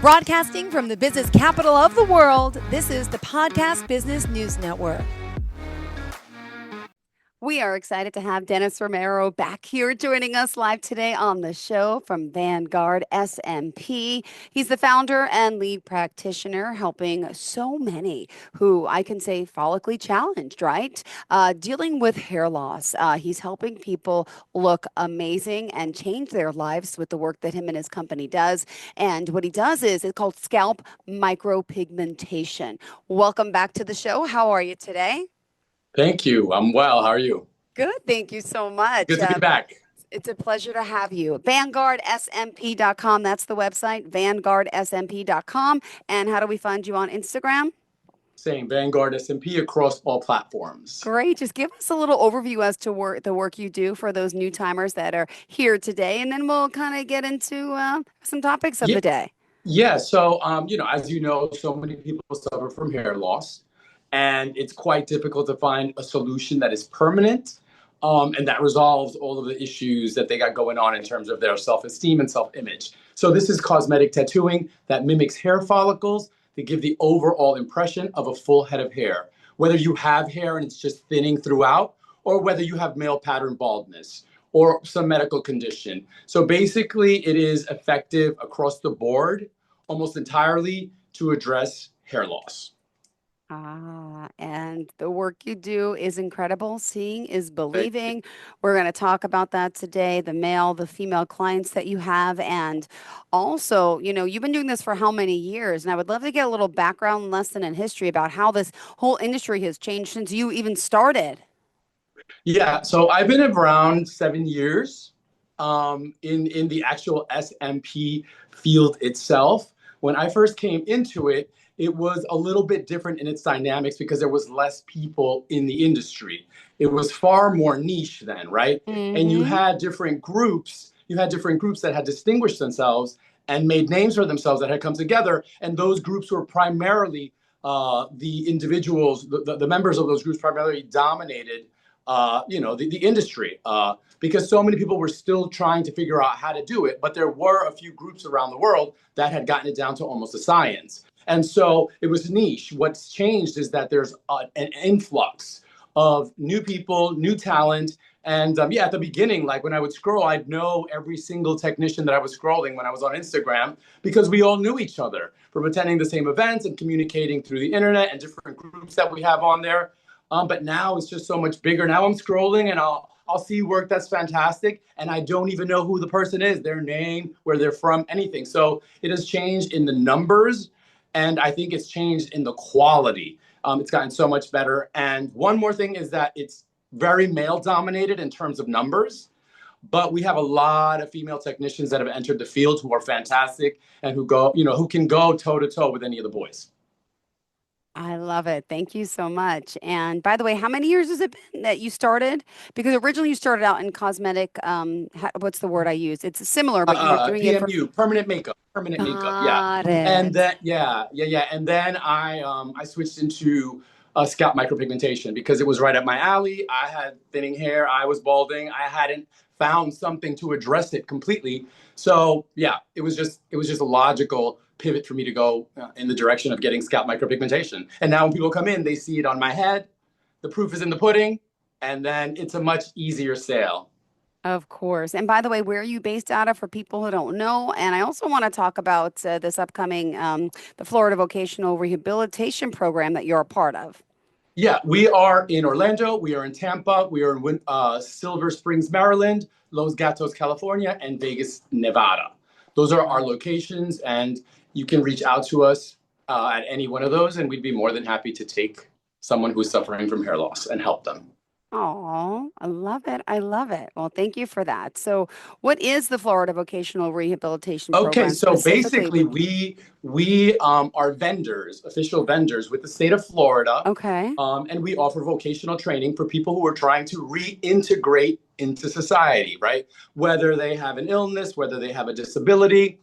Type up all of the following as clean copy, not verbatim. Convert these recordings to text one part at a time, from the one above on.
Broadcasting from the business capital of the world, this is the Podcast Business News Network. We are excited to have Dennis Romero back here joining us live today on the show from Vanguard SMP. He's the founder and lead practitioner helping so many who I can say follically challenged, right? Dealing with hair loss. He's helping people look amazing and change their lives with the work that him and his company does. And what he does is it's called scalp micropigmentation. Welcome back to the show. How are you today? Thank you. I'm well. How are you? Good. Thank you so much. Good to be back. It's a pleasure to have you. VanguardSMP.com. That's the website, VanguardSMP.com. And how do we find you on Instagram? Same, Vanguard SMP across all platforms. Great. Just give us a little overview as to the work you do for those new timers that are here today. And then we'll kind of get into some topics of the day. Yeah. So, as you know, so many people suffer from hair loss. And it's quite difficult to find a solution that is permanent and that resolves all of the issues that they got going on in terms of their self-esteem and self-image. So this is cosmetic tattooing that mimics hair follicles to give the overall impression of a full head of hair. Whether you have hair and it's just thinning throughout, or whether you have male pattern baldness or some medical condition. So basically, it is effective across the board, almost entirely to address hair loss. And the work you do is incredible. Seeing is believing. We're going to talk about that today, the male, the female clients that you have. And also, you've been doing this for how many years? And I would love to get a little background lesson in history about how this whole industry has changed since you even started. Yeah, so I've been around 7 years in the actual SMP field itself. When I first came into it, it was a little bit different in its dynamics because there was less people in the industry. It was far more niche then, right? Mm-hmm. And you had different groups. You had different groups that had distinguished themselves and made names for themselves that had come together. And those groups were primarily the individuals, the members of those groups primarily dominated, the industry because so many people were still trying to figure out how to do it. But there were a few groups around the world that had gotten it down to almost a science. And so it was niche. What's changed is that there's an influx of new people, new talent. And at the beginning, like when I would scroll, I'd know every single technician that I was scrolling when I was on Instagram because we all knew each other from attending the same events and communicating through the internet and different groups that we have on there. But now it's just so much bigger. Now I'm scrolling and I'll see work that's fantastic. And I don't even know who the person is, their name, where they're from, anything. So it has changed in the numbers. And I think it's changed in the quality. It's gotten so much better. And one more thing is that it's very male dominated in terms of numbers, but we have a lot of female technicians that have entered the field who are fantastic and who can go toe to toe with any of the boys. I love it. Thank you so much. And by the way, how many years has it been that you started? Because originally you started out in cosmetic, what's the word I use? It's similar, but you were doing PMU, permanent makeup. Yeah. And then, And then I switched into scalp micropigmentation because it was right up my alley. I had thinning hair. I was balding. I hadn't found something to address it completely. So yeah, it was just a logical pivot for me to go in the direction of getting scalp micropigmentation. And now when people come in, they see it on my head. The proof is in the pudding, and then it's a much easier sale. Of course. And by the way, where are you based out of for people who don't know? And I also want to talk about this upcoming, the Florida Vocational Rehabilitation Program that you're a part of. Yeah, we are in Orlando. We are in Tampa. We are in Silver Springs, Maryland, Los Gatos, California, and Vegas, Nevada. Those are our locations, and you can reach out to us at any one of those, and we'd be more than happy to take someone who's suffering from hair loss and help them. Oh, I love it. I love it. Well, thank you for that. So what is the Florida Vocational Rehabilitation Program? Okay, so basically we are vendors, official vendors with the state of Florida. Okay. And we offer vocational training for people who are trying to reintegrate into society, right? Whether they have an illness, whether they have a disability,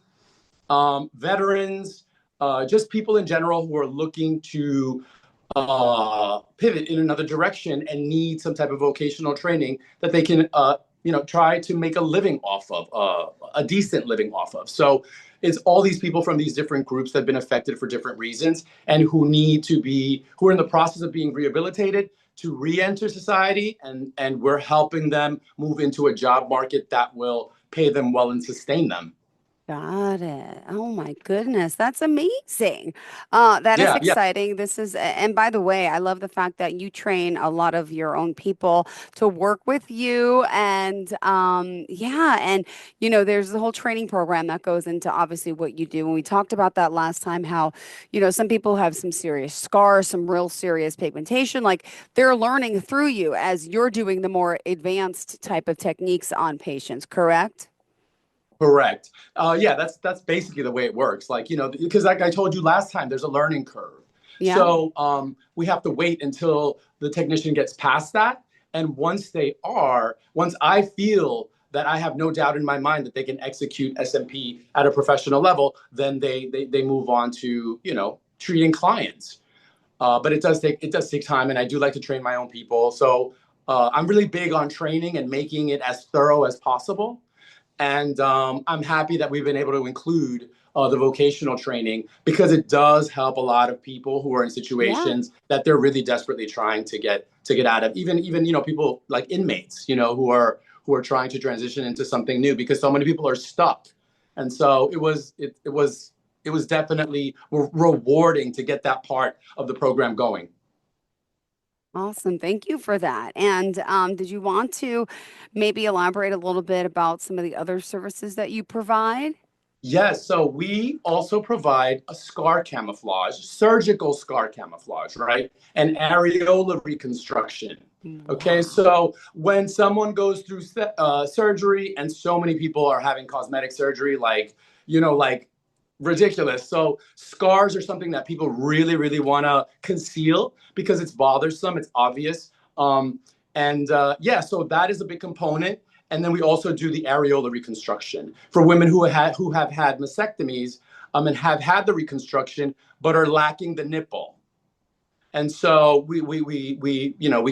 veterans, just people in general who are looking to pivot in another direction and need some type of vocational training that they can try to make a living off of, a decent living off of. So it's all these people from these different groups that have been affected for different reasons and who are in the process of being rehabilitated to re-enter society, and we're helping them move into a job market that will pay them well and sustain them. Got it. Oh my goodness, that's amazing. That is Yeah, yeah. exciting. And by the way, I love the fact that you train a lot of your own people to work with you. And yeah, and there's the whole training program that goes into obviously what you do. And we talked about that last time, how, some people have some serious scars, some real serious pigmentation. Like they're learning through you as you're doing the more advanced type of techniques on patients, correct? Correct. Yeah, that's basically the way it works. Like, because like I told you last time, there's a learning curve. Yeah. So we have to wait until the technician gets past that. And once I feel that I have no doubt in my mind that they can execute SMP at a professional level, then they move on to, treating clients. But it does take time, and I do like to train my own people. So I'm really big on training and making it as thorough as possible. And I'm happy that we've been able to include the vocational training because it does help a lot of people who are in Yeah. situations that they're really desperately trying to get out of. Even people like inmates, who are trying to transition into something new because so many people are stuck. And so it was definitely rewarding to get that part of the program going. Awesome. Thank you for that. And did you want to maybe elaborate a little bit about some of the other services that you provide? Yes, so we also provide a scar camouflage, surgical scar camouflage, right? And areola reconstruction. Okay, Wow. so when someone goes through surgery, and so many people are having cosmetic surgery, like ridiculous. So scars are something that people really, really want to conceal because it's bothersome, it's obvious. And yeah, so that is a big component. And then we also do the areola reconstruction for women who have had mastectomies, and have had the reconstruction but are lacking the nipple. And so we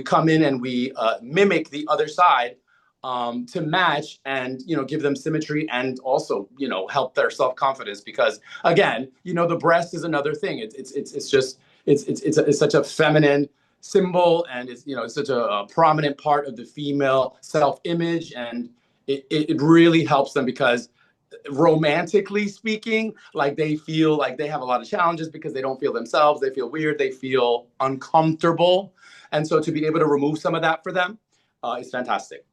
come in and we mimic the other side, to match and give them symmetry, and also help their self confidence, because again, the breast is another thing. It's just it's such a feminine symbol, and it's such a prominent part of the female self image, and it really helps them because romantically speaking, like they feel like they have a lot of challenges because they don't feel themselves, they feel weird, they feel uncomfortable. And so to be able to remove some of that for them is fantastic.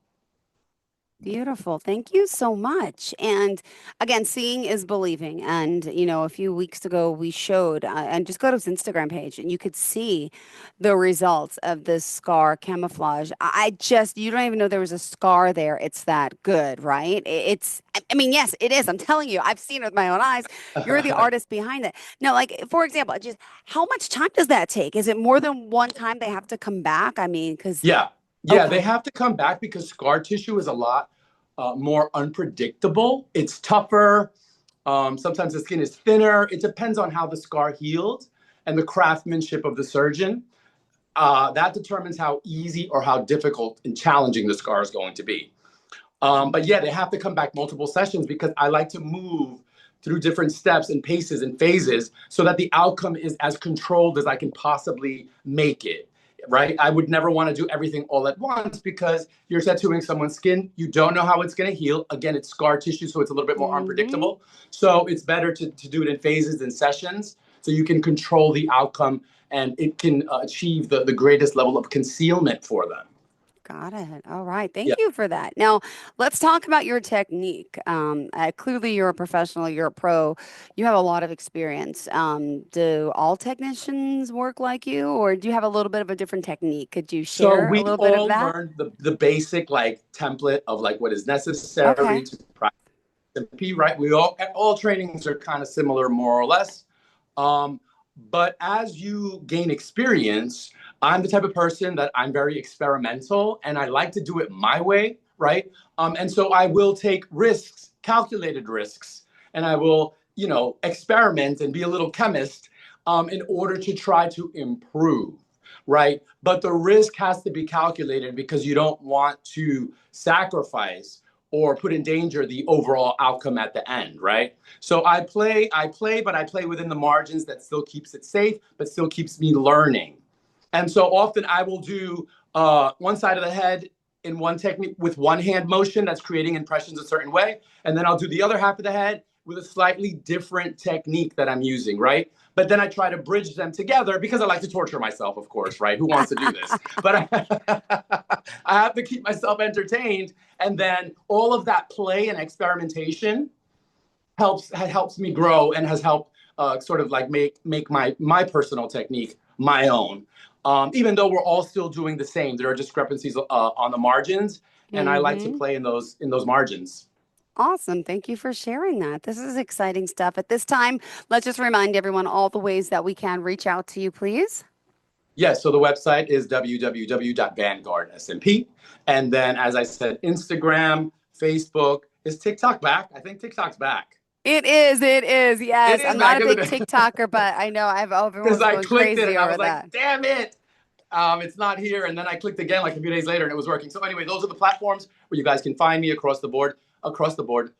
Beautiful. Thank you so much. And again, seeing is believing. And, a few weeks ago, we showed, and just go to his Instagram page and you could see the results of this scar camouflage. You don't even know there was a scar there. It's that good, right? I mean, yes, it is. I'm telling you, I've seen it with my own eyes. You're the artist behind it. Now, like, for example, just how much time does that take? Is it more than one time they have to come back? I mean, because, Yeah. Yeah, they okay. have to come back because scar tissue is a lot more unpredictable. It's tougher. Sometimes the skin is thinner. It depends on how the scar healed and the craftsmanship of the surgeon. That determines how easy or how difficult and challenging the scar is going to be. But yeah, they have to come back multiple sessions because I like to move through different steps and paces and phases so that the outcome is as controlled as I can possibly make it. Right? I would never want to do everything all at once because you're tattooing someone's skin. You don't know how it's going to heal. Again, it's scar tissue, so it's a little bit more Mm-hmm. unpredictable. So it's better to do it in phases and sessions so you can control the outcome and it can achieve the greatest level of concealment for them. Got it. All right. Thank Yeah. you for that. Now, let's talk about your technique. Clearly, you're a professional, you're a pro, you have a lot of experience. Do all technicians work like you, or do you have a little bit of a different technique? Could you So share a we little bit of all that? learned the basic like template of like what is necessary Okay. to practice MP, right? We all trainings are kind of similar more or less. Um, but as you gain experience, I'm the type of person that I'm very experimental and I like to do it my way, right? And so I will take risks, calculated risks, and I will, experiment and be a little chemist in order to try to improve, right? But the risk has to be calculated because you don't want to sacrifice or put in danger the overall outcome at the end, right? So but I play within the margins that still keeps it safe, but still keeps me learning. And so often I will do one side of the head in one technique with one hand motion that's creating impressions a certain way. And then I'll do the other half of the head with a slightly different technique that I'm using, right? But then I try to bridge them together because I like to torture myself, of course, right? Who wants to do this? But I have to keep myself entertained. And then all of that play and experimentation helps me grow and has helped sort of like make my personal technique my own. Even though we're all still doing the same, there are discrepancies on the margins, and I like to Mm-hmm. play in those margins. Awesome. Thank you for sharing that. This is exciting stuff. At this time, let's just remind everyone all the ways that we can reach out to you, please. Yes, so the website is www.vanguardsmp. And then, as I said, Instagram, Facebook. Is TikTok back? I think TikTok's back. It is. It is. It Yes. is I'm not back, a isn't big it? TikToker, but I know Because everyone's I going clicked it crazy and I over was like, that. damn it. It's not here. And then I clicked again like a few days later and it was working. So anyway, those are the platforms where you guys can find me across the board,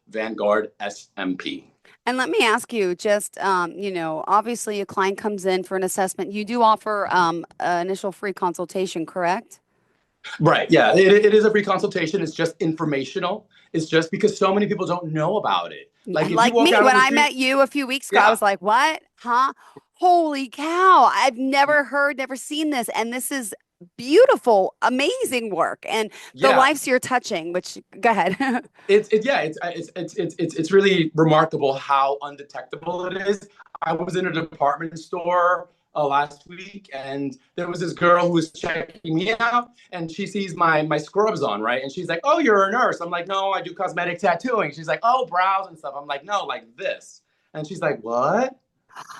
Vanguard SMP. And let me ask you, just obviously a client comes in for an assessment. You do offer initial free consultation, correct? Right. Yeah. It is a free consultation. It's just informational. It's just because so many people don't know about it. Like if you Like walk me, out on when the I street, met you a few weeks ago, I yeah, was like, what? Huh? Holy cow. I've never heard, never seen this. And this is beautiful, amazing work. And the yeah. lives you're touching, which, go ahead. It's really remarkable how undetectable it is. I was in a department store last week, and there was this girl who was checking me out, and she sees my scrubs on, right? And she's like, "Oh, you're a nurse." I'm like, "No, I do cosmetic tattooing." She's like, "Oh, brows and stuff." I'm like, "No, like this." And she's like, "What?"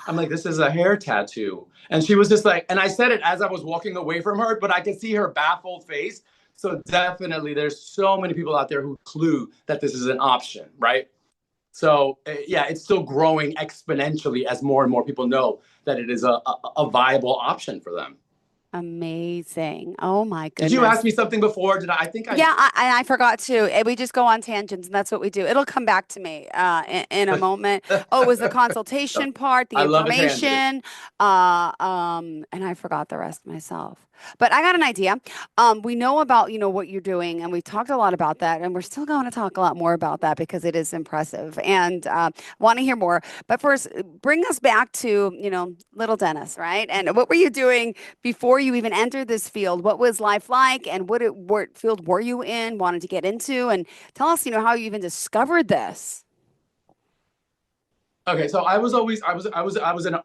I'm like, "This is a hair tattoo." And she was just like, and I said it as I was walking away from her, but I could see her baffled face. So definitely there's so many people out there who clue that this is an option, right? So yeah, it's still growing exponentially as more and more people know that it is a viable option for them. Amazing. Oh my Did you ask goodness. me something before? Did I think I Yeah, I forgot to. We just go on tangents, and that's what we do. It'll come back to me in a moment. Oh, it was the consultation part, the I love a tangent. information, and I forgot the rest myself. But I got an idea. We know about what you're doing, and we've talked a lot about that, and we're still going to talk a lot more about that because it is impressive, and want to hear more. But first, bring us back to little Dennis, right? And what were you doing before you even entered this field? What was life like, and what field were you in, wanted to get into, and tell us, how you even discovered this. Okay, so I was an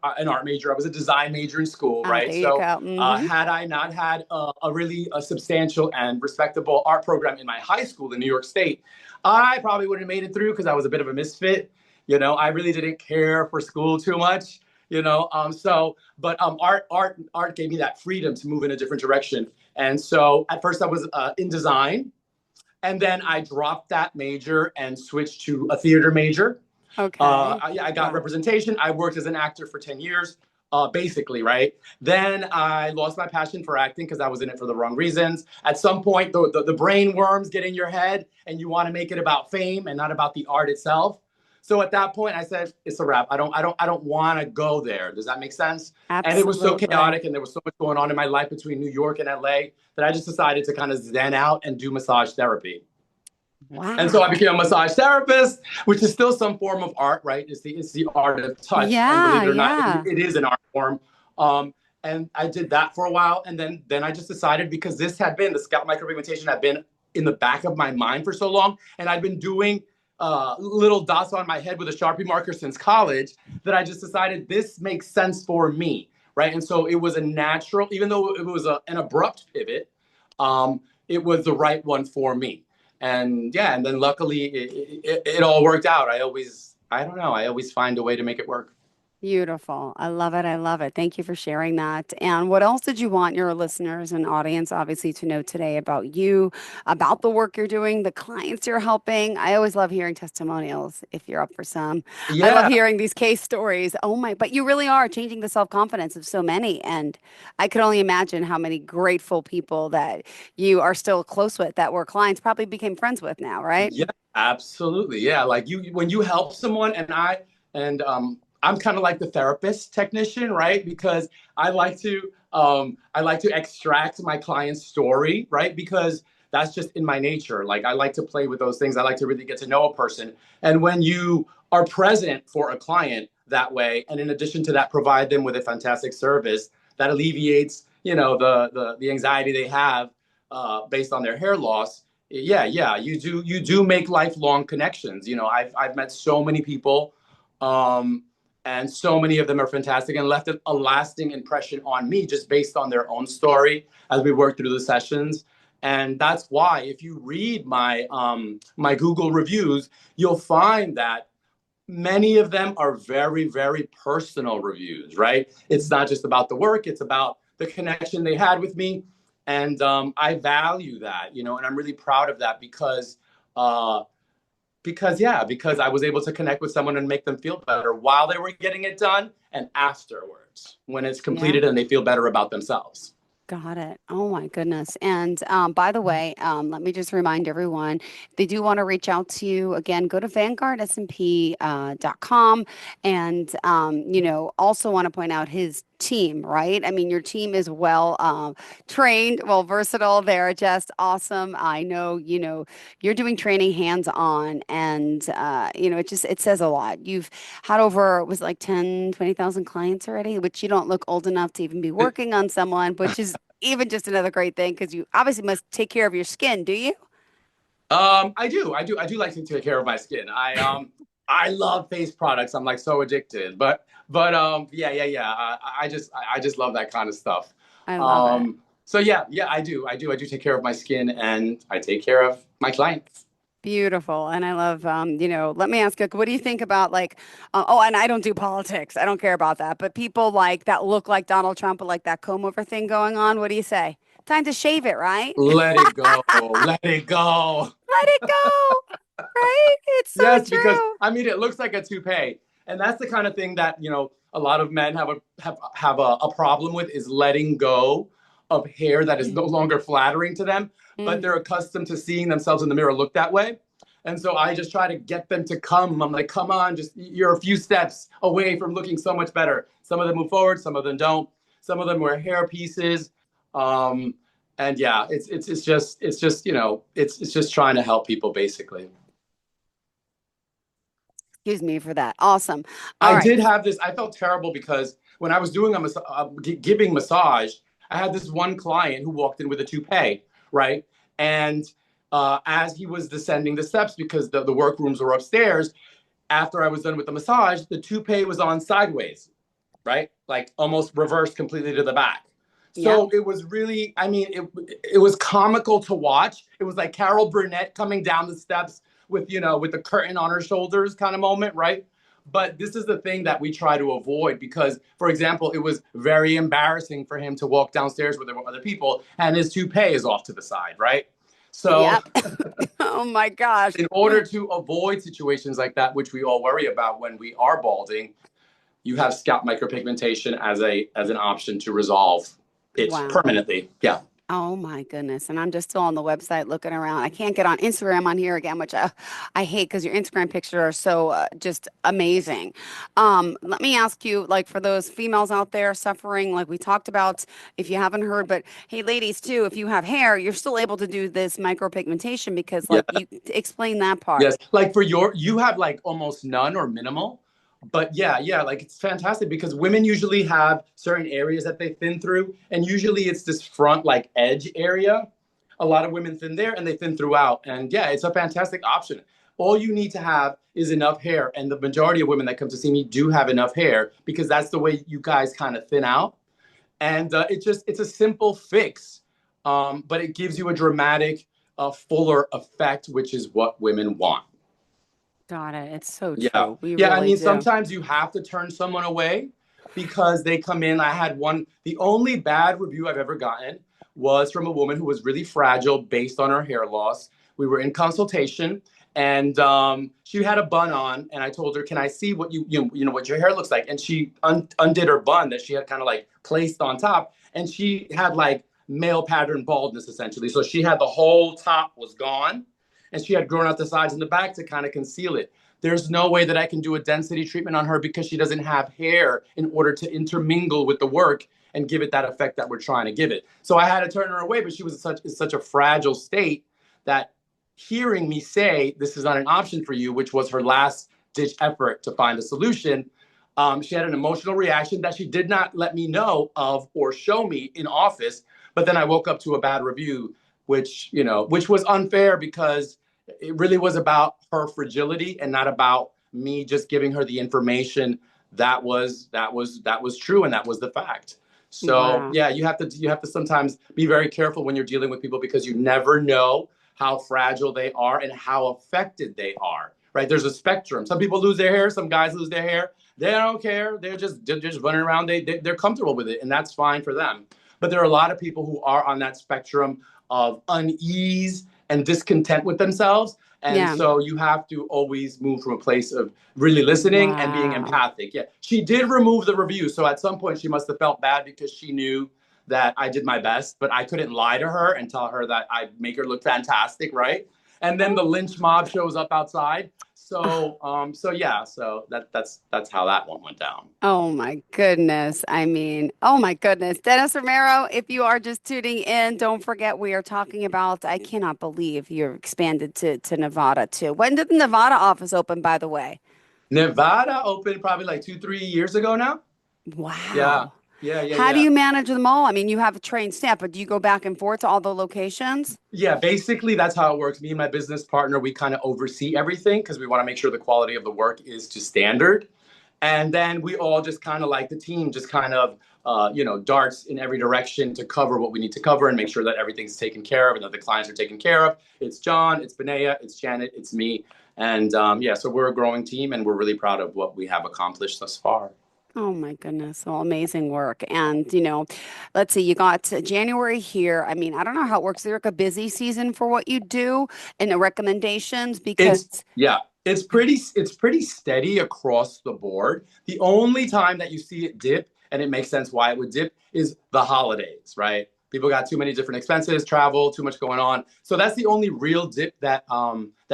art major. I was a design major in school, Ah, right? there you So go. had I not had a really substantial and respectable art program in my high school in New York State, I probably wouldn't have made it through because I was a bit of a misfit. I really didn't care for school too much. Art gave me that freedom to move in a different direction. And so at first I was in design, and then I dropped that major and switched to a theater major. Okay. I got Wow. representation. I worked as an actor for 10 years, basically, right? Then I lost my passion for acting because I was in it for the wrong reasons. At some point, the brain worms get in your head and you want to make it about fame and not about the art itself. So at that point, I said, it's a wrap. I don't want to go there. Does that make sense? And it was so Absolutely. chaotic and there was so much going on in my life between New York and LA that I just decided to kind of zen out and do massage therapy. And so I Wow. became a massage therapist, which is still some form of art, right? It's the art of touch, and believe Yeah, it or not, yeah. it is an art form. And I did that for a while, and then I just decided because the scalp micropigmentation had been in the back of my mind for so long, and I'd been doing little dots on my head with a Sharpie marker since college that I just decided this makes sense for me, right? And so it was a natural, even though it was an abrupt pivot, it was the right one for me. And yeah, and then luckily it all worked out. I don't know, I always find a way to make it work. Beautiful. I love it. I love it. Thank you for sharing that. And what else did you want your listeners and audience obviously to know today about you, about the work you're doing, the clients you're helping? I always love hearing testimonials if you're up for some. I love Yeah, hearing these case stories. Oh my, but you really are changing the self-confidence of so many. And I could only imagine how many grateful people that you are still close with that were clients probably became friends with now, right? yeah, absolutely. Yeah, like you when you help someone, and I'm kind of like the therapist technician, right? Because I like to extract my client's story, right? Because that's just in my nature. Like I like to play with those things. I like to really get to know a person. And when you are present for a client that way, and in addition to that, provide them with a fantastic service that alleviates, the anxiety they have based on their hair loss. Yeah, you do make lifelong connections. I've met so many people, um and so many of them are fantastic and left a lasting impression on me just based on their own story as we work through the sessions. And that's why if you read my Google reviews, you'll find that many of them are very, very personal reviews, right? It's not just about the work, it's about the connection they had with me. And I value that, and I'm really proud of that uh, because I was able to connect with someone and make them feel better while they were getting it done and afterwards when it's Yeah. completed and they feel better about themselves. Got it. Oh my goodness. And by the way, let me just remind everyone, if they do want to reach out to you, again, go to vanguardsmp.com. And, also want to point out his team, right? I mean, your team is well trained, well versatile. They're just awesome. I know, you're doing training hands on and, it says a lot. You've had over, it was like 10, 20,000 clients already, which you don't look old enough to even be working on someone, which is even just another great thing because you obviously must take care of your skin, do you? I do like to take care of my skin. I love face products. I'm like so addicted. But yeah. I just love that kind of stuff. I love it. So yeah, I do take care of my skin and I take care of my clients. Beautiful. And I love, let me ask you, what do you think about like, and I don't do politics. I don't care about that. But people like that look like Donald Trump with like that comb over thing going on. What do you say? Time to shave it, right? Let it go. Let it go. Let it go. Right? It's so Yes, because true. I mean it looks like a toupee, and that's the kind of thing that a lot of men have a problem with is letting go of hair that is no longer flattering to them, but Mm. they're accustomed to seeing themselves in the mirror look that way. And so I just try to get them to come. I'm like, come on, just you're a few steps away from looking so much better. Some of them move forward, some of them don't. Some of them wear hair pieces. Um, and yeah, it's just trying to help people basically. Excuse me for that. Awesome. All I right. did have this. I felt terrible because when I was doing giving massage, I had this one client who walked in with a toupee, right? And as he was descending the steps, because the workrooms were upstairs, after I was done with the massage, the toupee was on sideways, right? Like almost reversed completely to the back. Yep. So it was really, I mean, it was comical to watch. It was like Carol Burnett coming down the steps with the curtain on her shoulders kind of moment, right? But this is the thing that we try to avoid because, for example, it was very embarrassing for him to walk downstairs with other people and his toupee is off to the side, right? So, Yep. Oh my gosh. in order to avoid situations like that, which we all worry about when we are balding, you have scalp micropigmentation as an option to resolve it Wow. permanently. Yeah. Oh my goodness. And I'm just still on the website looking around. I can't get on Instagram on here again, which I hate because your Instagram pictures are so just amazing. Let me ask you, like for those females out there suffering, like we talked about, if you haven't heard, but hey, ladies too, if you have hair, you're still able to do this micropigmentation because Yeah. like you explain that part. Yes. Like you have like almost none or minimal. But yeah, like it's fantastic because women usually have certain areas that they thin through, and usually it's this front like edge area. A lot of women thin there and they thin throughout. And yeah, it's a fantastic option. All you need to have is enough hair. And the majority of women that come to see me do have enough hair because that's the way you guys kind of thin out. And it's a simple fix, but it gives you a dramatic, fuller effect, which is what women want. Got it. It's so Yeah. true. We Yeah. I really mean, do. sometimes you have to turn someone away because they come in. I had one, the only bad review I've ever gotten was from a woman who was really fragile based on her hair loss. We were in consultation and she had a bun on and I told her, can I see what what your hair looks like? And she undid her bun that she had kind of like placed on top. And she had like male pattern baldness essentially. So she had the whole top was gone and she had grown out the sides and the back to kind of conceal it. There's no way that I can do a density treatment on her because she doesn't have hair in order to intermingle with the work and give it that effect that we're trying to give it. So I had to turn her away, but she was in such a fragile state that hearing me say this is not an option for you, which was her last ditch effort to find a solution, she had an emotional reaction that she did not let me know of or show me in office. But then I woke up to a bad review, which was unfair because it really was about her fragility and not about me just giving her the information that was true and that was the fact. So Wow. yeah, you have to sometimes be very careful when you're dealing with people because you never know how fragile they are and how affected they are. Right? There's a spectrum. Some people lose their hair. Some guys lose their hair. They don't care. They're just running around. They're comfortable with it, and that's fine for them. But there are a lot of people who are on that spectrum of unease and discontent with themselves. And Yeah. so you have to always move from a place of really listening and being Wow. empathic. Yeah. She did remove the review. So at some point she must have felt bad because she knew that I did my best, but I couldn't lie to her and tell her that I make her look fantastic, right? And then the lynch mob shows up outside. So yeah, so that's how that one went down. Oh my goodness. I mean, oh my goodness. Dennis Romero, if you are just tuning in, don't forget we are talking about, I cannot believe you're expanded to Nevada too. When did the Nevada office open, by the way? Nevada opened probably like 2, 3 years ago now. Yeah, Wow. yeah, yeah, How do yeah. you manage them all? I mean, you have a trained staff, but do you go back and forth to all the locations? Yeah, basically that's how it works. Me and my business partner, we kind of oversee everything because we want to make sure the quality of the work is to standard. And then we all just kind of like the team, just kind of darts in every direction to cover what we need to cover and make sure that everything's taken care of and that the clients are taken care of. It's John, it's Benea, it's Janet, it's me. And yeah, so we're a growing team and we're really proud of what we have accomplished thus far. Oh my goodness. Well, amazing work. And, let's see, you got January here. I mean, I don't know how it works. Is there like a busy season for what you do and the recommendations? It's Because, yeah, it's pretty steady across the board. The only time that you see it dip, and it makes sense why it would dip, is the holidays, right? People got too many different expenses, travel, too much going on. So that's the only real dip that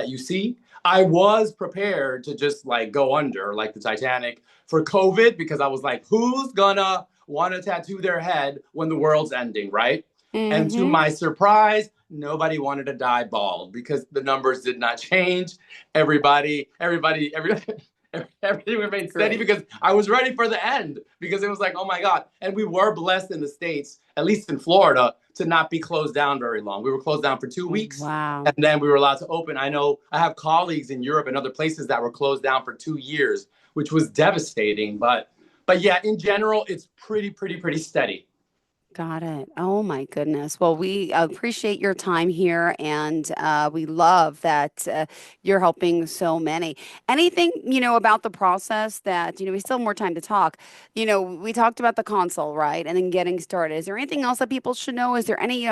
you see. I was prepared to just like go under like the Titanic for COVID because I was like, who's gonna want to tattoo their head when the world's ending, right? And to mm-hmm. my surprise, nobody wanted to die bald because the numbers did not change. Everybody, everything remained steady Great. because I was ready for the end because it was like, oh my God. And we were blessed in the States, at least in Florida, to not be closed down very long. We were closed down for 2 weeks Wow. and then we were allowed to open. I know I have colleagues in Europe and other places that were closed down for 2 years, which was devastating. But yeah, in general, it's pretty steady. Got it. Oh my goodness. Well, we appreciate your time here and we love that you're helping so many. Anything, about the process that, we still have more time to talk. We talked about the console, right? And then getting started. Is there anything else that people should know? Is there any,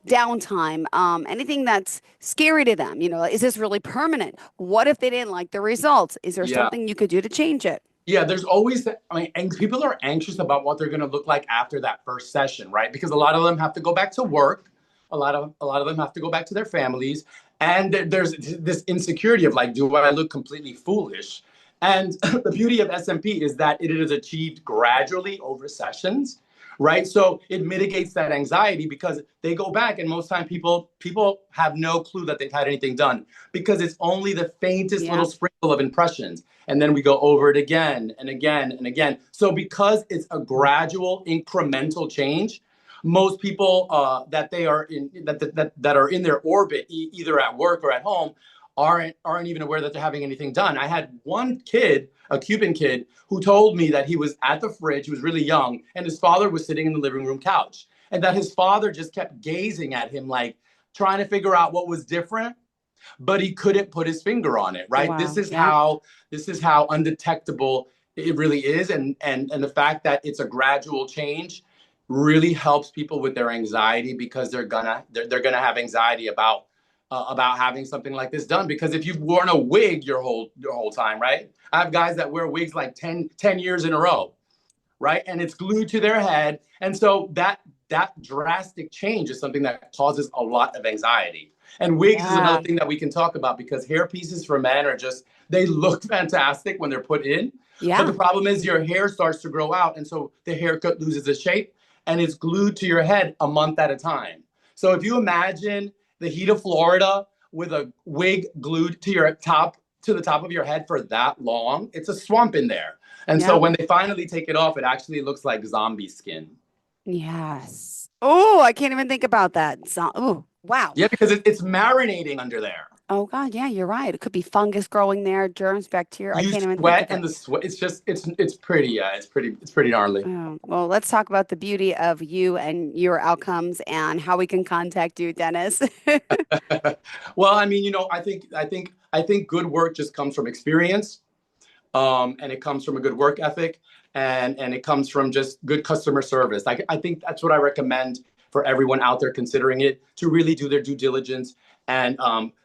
downtime? Anything that's scary to them? Is this really permanent? What if they didn't like the results? Is there Yeah. something you could do to change it? Yeah, there's always, I mean, and people are anxious about what they're going to look like after that first session, right? Because a lot of them have to go back to work. A lot of them have to go back to their families. And there's this insecurity of like, do I look completely foolish? And the beauty of SMP is that it is achieved gradually over sessions, right? So it mitigates that anxiety because they go back and most time people have no clue that they've had anything done because it's only the faintest little Yeah. sprinkle of impressions and then we go over it again and again and again. So because it's a gradual, incremental change, most people that are in their orbit, either at work or at home, aren't even aware that they're having anything done. I had one kid, a Cuban kid, who told me that he was at the fridge. He was really young, and his father was sitting in the living room couch, and that his father just kept gazing at him, like trying to figure out what was different. but he couldn't put his finger on it, right? Wow. Yeah. This is how undetectable it really is. And the fact that it's a gradual change really helps people with their anxiety, because they're gonna have anxiety about having something like this done. Because if you've worn a wig your whole time, right? I have guys that wear wigs like 10 years in a row, right? And it's glued to their head. And so that drastic change is something that causes a lot of anxiety. And wigs is another Yeah. thing that we can talk about, because hair pieces for men are just, they look fantastic when they're put in. But the Yeah. problem is your hair starts to grow out. And so the haircut loses its shape and it's glued to your head a month at a time. So if you imagine the heat of Florida with a wig glued to the top of your head for that long, it's a swamp in there. And so Yep. when they finally take it off, it actually looks like zombie skin. Yes. Oh, I can't even think about that. So, oh, wow. Yeah, because it's marinating under there. Oh God, yeah, you're right. It could be fungus growing there, germs, bacteria. I You can't even think sweat, of and it. the sweat, it's pretty, yeah, it's pretty gnarly. Oh, well, let's talk about the beauty of you and your outcomes and how we can contact you, Dennis. Well, I mean, I think good work just comes from experience, and it comes from a good work ethic, and it comes from just good customer service. I think that's what I recommend for everyone out there considering it, to really do their due diligence and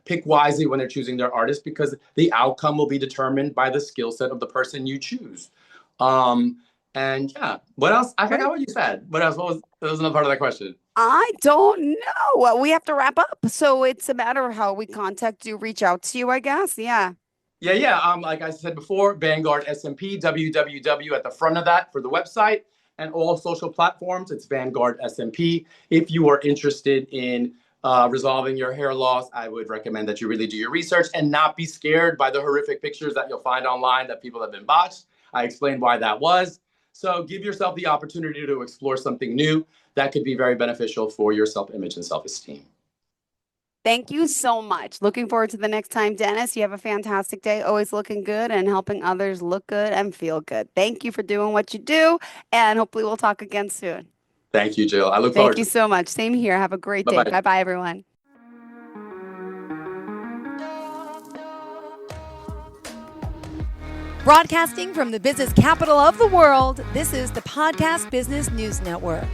pick wisely when they're choosing their artist, because the outcome will be determined by the skill set of the person you choose. Um, and yeah, what else? I Great. forgot what you said. What else? What was another part of that question? I don't know. Well, we have to wrap up. So it's a matter of how we contact you, reach out to you, I guess. Yeah. Yeah, yeah. Like I said before, Vanguard SMP, www at the front of that for the website, and all social platforms. It's Vanguard SMP. If you are interested in resolving your hair loss, I would recommend that you really do your research and not be scared by the horrific pictures that you'll find online that people have been botched. I explained why that was. So give yourself the opportunity to explore something new that could be very beneficial for your self-image and self-esteem. Thank you so much. Looking forward to the next time, Dennis. You have a fantastic day. Always looking good and helping others look good and feel good. Thank you for doing what you do, and hopefully we'll talk again soon. Thank you, Jill. I look Thank forward you to it. so much. Same here. Have a great day. Bye-bye. Bye bye, everyone. Broadcasting from the business capital of the world, this is the Podcast Business News Network.